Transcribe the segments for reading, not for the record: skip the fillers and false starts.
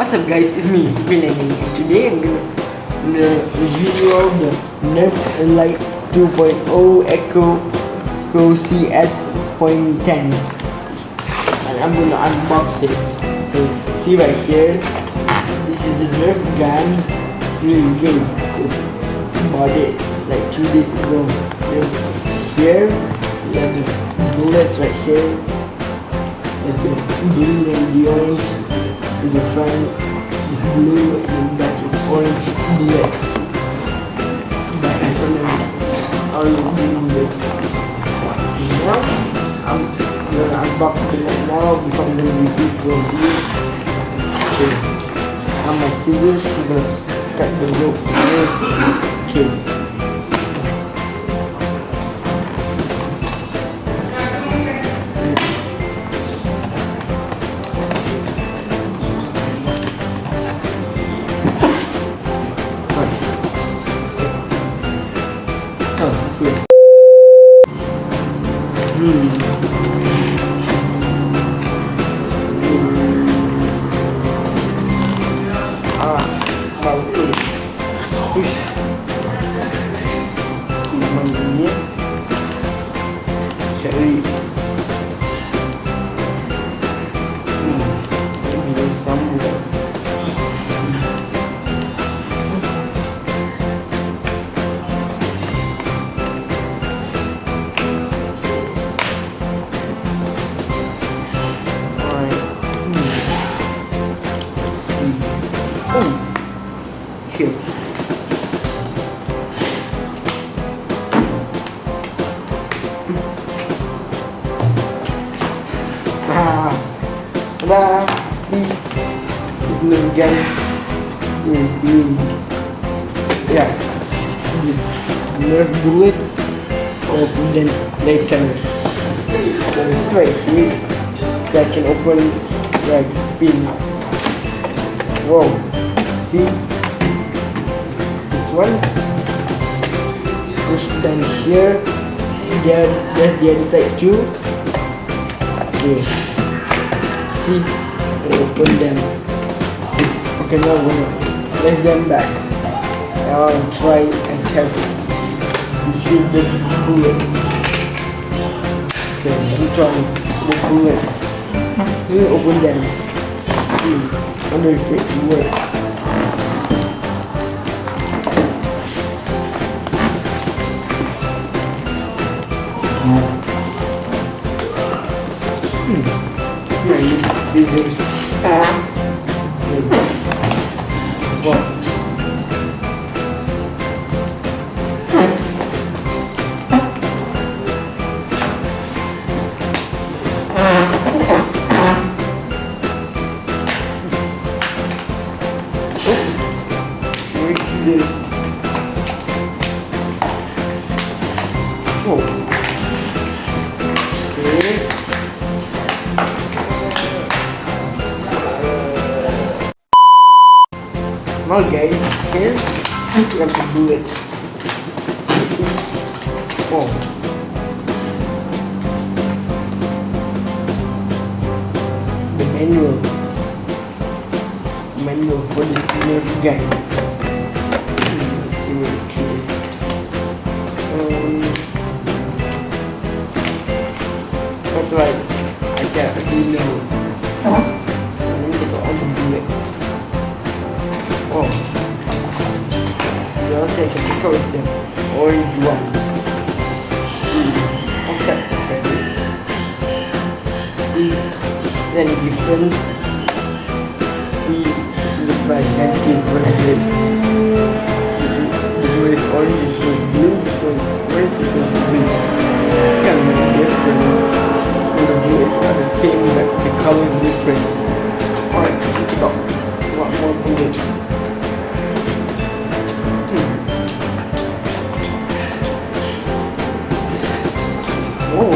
What's up guys, it's me, RipyLightning, and today I'm gonna review the Nerf Lite 2.0 Echo Pro CS.10 and I'm gonna unbox it. So see right here, this is the Nerf Gun. It's really good. Just bought it like 2 days ago. Then here, we have the bullets right here. There's the blue and the orange. In the front is blue and the back is orange bullets. Back and front are all blue bullets. So now I'm gonna unbox it right now before I'm gonna review the review. I have my scissors. I'm gonna cut the rope here. Okay. Push. Namanya Sherry. Ini sambung. Here. See, this Nerf gun is big. Yeah, this Nerf bullets open them later. So it's right here, so I can open like spin. Whoa, see? This one, push down here, there's the other side too. Okay, see, I open them. Okay, now I'm gonna place them back. Now I'll try and test to shoot the bullets. Okay, let me try the bullets. Let me open them. I wonder if it's work. Here I use scissors. Oops. Where's scissors? Oh. Now guys, here we have the bullets. Oh. The manual for this Nerf gun. Let's see what it's here. That's right. I can't really know. Let me look at all the bullets. Oh, you also can pick out the orange one. What's that? See, then the difference. See, it looks like 1900. This one is orange, this one is blue, this one is orange, this one is green. Kind of different. The bullets are the same, but the color is different. Alright, let's go. What more bullets? Oh,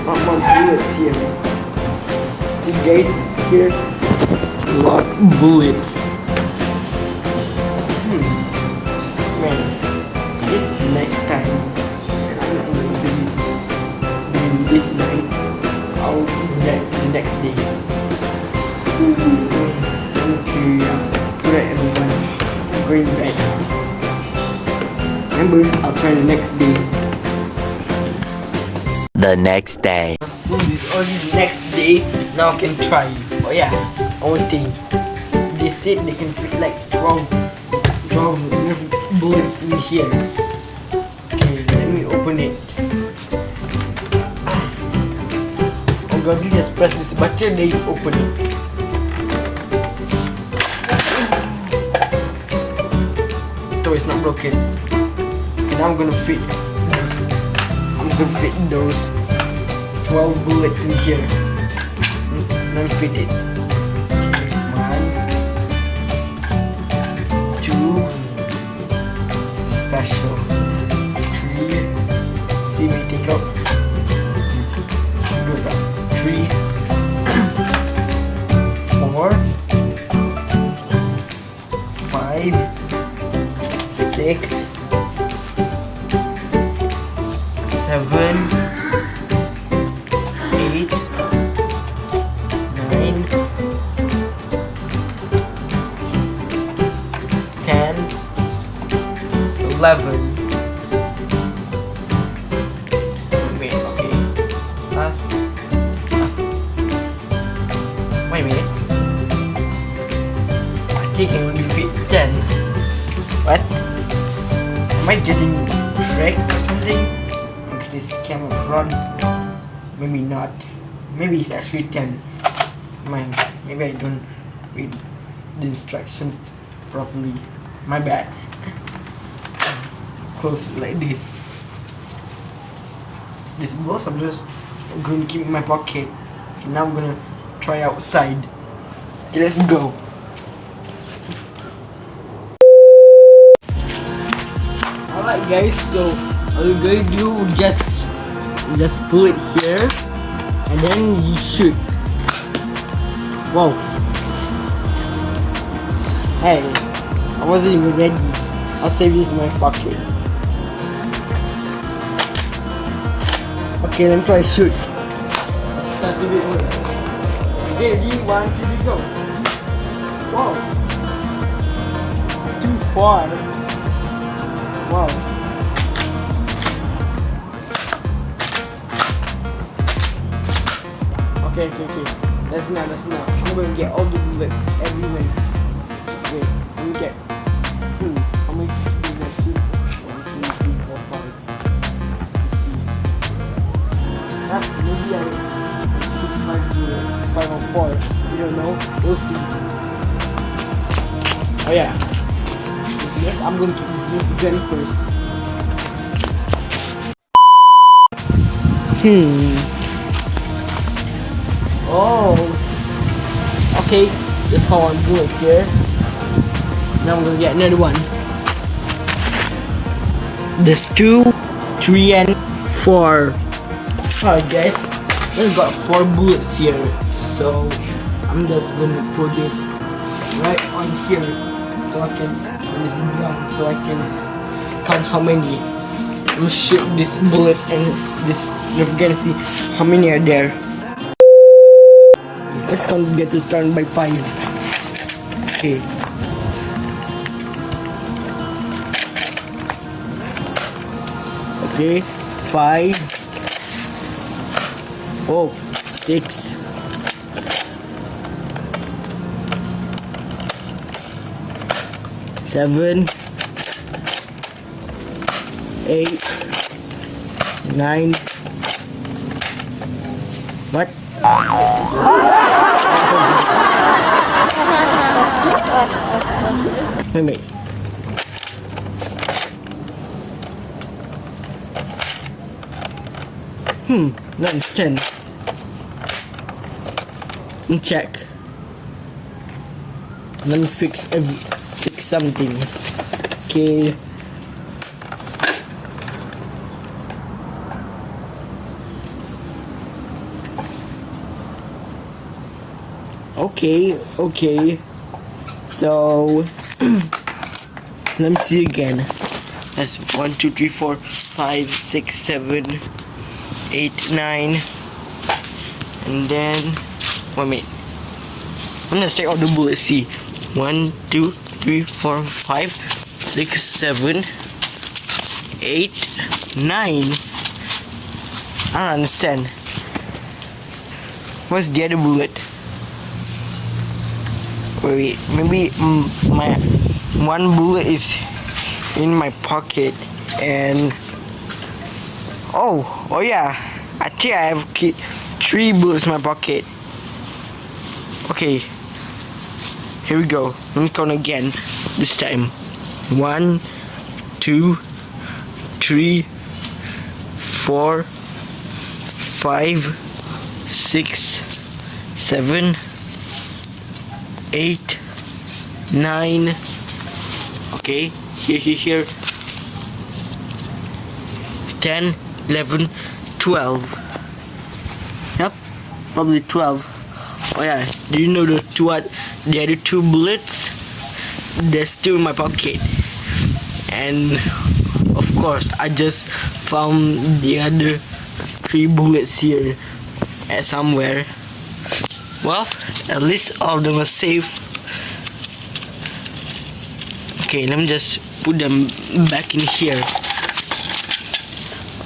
not more bullets here. See guys, here, a lot of bullets. Man, this night time, and I'm not going to do this night. I'll do that the next day. going bad. Remember, I'll try the next day. The next day. So this is only the next day. Now I can try. Oh yeah, one thing. They said they can fit like 12 Nerf bullets in here. Okay, let me open it. Oh god, you just press this button, then you open it. So it's not broken. Okay, now I'm gonna fit those 12 bullets in here. Then fit it. Special 3. See me take out. Goes up 3, 4, 5, 6, 7, 8, 9, 10, 11. Wait, okay. Wait a minute. I think I can only fit 10. What? Am I getting tricked or something? Okay, this is camera fraud. Maybe not. Maybe it's actually 10. Mine. Maybe I don't read the instructions properly. My bad. Close like this. This bullets I'm just going to keep in my pocket. Okay, now I'm gonna try outside. Okay, let's go. Alright guys, so all you're going to do just pull it here and then you shoot. Wow. Hey, I wasn't even ready. I'll save this in my pocket. Okay, let me try to shoot. Let's start a bit more. Okay, 1, 2, go. Wow. Too far. Wow. Okay. That's enough. I'm going to get all the bullets everywhere. Wait, let me get. How many bullets? 1, 2, 3, 4, 5. Let's see. Maybe I shoot 5 bullets. 5 or 4. We don't know. We'll see. Oh yeah. I'm going to keep this gun first. Oh. Okay. Just hold on bullet here. Now I'm gonna get another one. There's 2, 3, and 4. Alright guys, we've got 4 bullets here. So I'm just gonna put it right on here so I can count how many. I'm gonna shoot this bullet and this Nerf gun, see how many are there. Let's get to start by 5. Okay. Okay, 5. Oh, 6. 7, 8, 9. What? Wait. That's 10. Let me check. Let me fix something. Okay. Okay. So let me see again. That's 1, 2, 3, 4, 5, 6, 7, 8, 9, and then 1 minute. I'm gonna take all the bullets. See, 1, 2, 3, 4, 5, 6, 7, 8, 9. I don't understand. Where's the other bullet? Wait, maybe my one bullet is in my pocket, and oh yeah, I think I have 3 bullets in my pocket. Okay, here we go. Let me count again. This time, 1, 2, 3, 4, 5, 6, 7, 8, 9. Okay, here. 10, 11, 12. Yep, probably 12. Oh yeah, do you know the other 2 bullets? They're still in my pocket. And of course, I just found the other 3 bullets here somewhere. Well, at least all of them are safe. Okay, let me just put them back in here.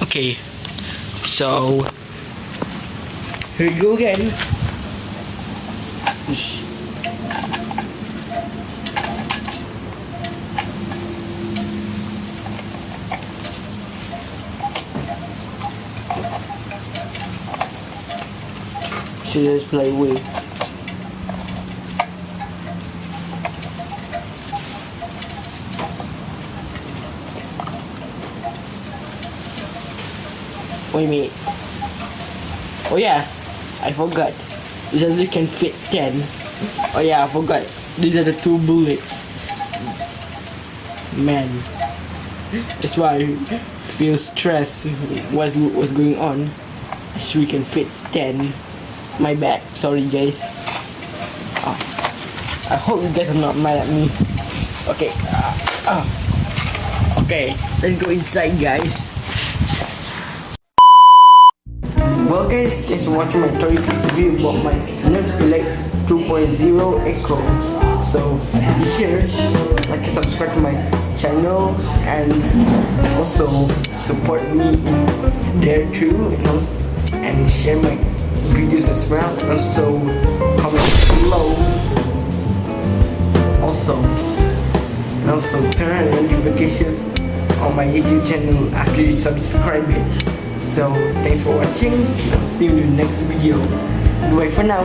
Okay, so here we go again. Should just fly away. Wait a minute. Oh yeah, I forgot. It only can fit 10. Oh yeah, I forgot. These are the 2 bullets. Man, that's why I feel stressed. What's going on? Actually, we can fit 10. My bad. Sorry, guys. I hope you guys are not mad at me. Okay. Okay, let's go inside, guys. Well guys, thanks for watching my tutorial review about my Nerf Gun 2.0 Echo. So be sure like and subscribe to my channel, and also support me there too, and share my videos as well. Also comment below. Also turn on notifications on my YouTube channel after you subscribe it. So thanks for watching. See you in the next video. Goodbye for now.